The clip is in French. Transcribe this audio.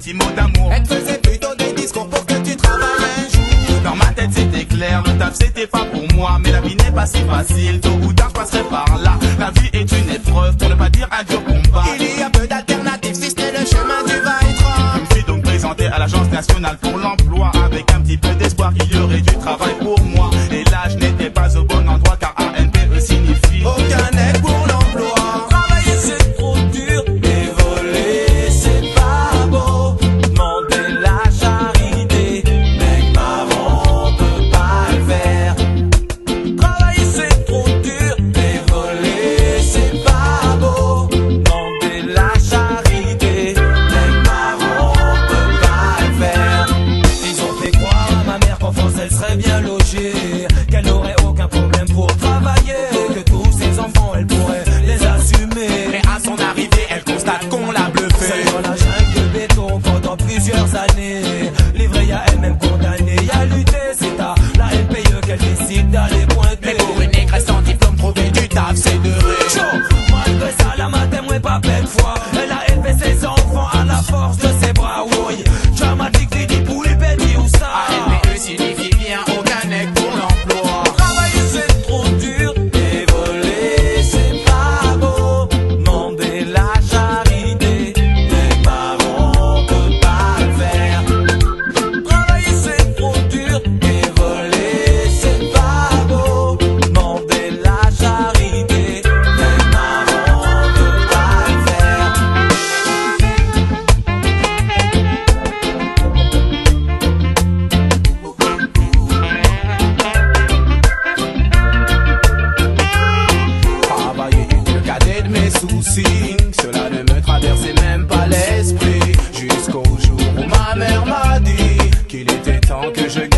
petits mots d'amour. Elle te faisait plutôt des discours pour que tu travailles un jour. Dans ma tête c'était clair, le taf c'était pas pour moi. Mais la vie n'est pas si facile, tôt ou tard je passerai par là. La vie est une épreuve, pour ne pas dire un dur combat. Il y a peu d'alternatives si ce n'est le chemin du va-et-vient. Je me suis donc présenté à l'Agence nationale pour l'emploi. Avec un petit peu d'espoir qu'il y aurait du travail pour moi. Et là je n'étais pas au bon endroit car ANPE signifie aucun aide pour l'emploi. Travailler c'est trop dur et voler c'est pas beau. Demander la charité, mec marrant peut pas le faire. Travailler c'est trop dur et voler c'est pas beau. Demander la charité, mec marrant peut pas le faire. Ils ont fait croire à ma mère qu'en France elle serait bien logée, qu'elle n'aurait aucun problème pour travailler, que tous ses enfants elle pourrait les assumer. Mais à son arrivée, elle constate qu'on l'a bluffé. Seule dans la jungle de béton pendant plusieurs années, livrée à elle-même condamnée à lutter. C'est à la NPE qu'elle décide d'aller pointer. Mais pour une négresse sans diplôme, trouver du taf, c'est de Chaud. Malgré ça, la matin, moi pas belle foi. Elle a élevé ses enfants à la force de ses bras. Oui, dramatique, dit pour les petits ou ça. ANPE signifie bien aucun aide pour l'emploi. Travailler c'est trop dur et voler c'est pas beau. Demander la charité, les parents peuvent pas le faire. Travailler c'est trop dur et voler c'est pas beau. Demander la charité, les parents peuvent pas le faire. Travailler est le cadet de mes soucis. Cela ne me traversait même pas l'esprit. Jusqu'au jour où ma mère m'a dit qu'il était temps que je gagne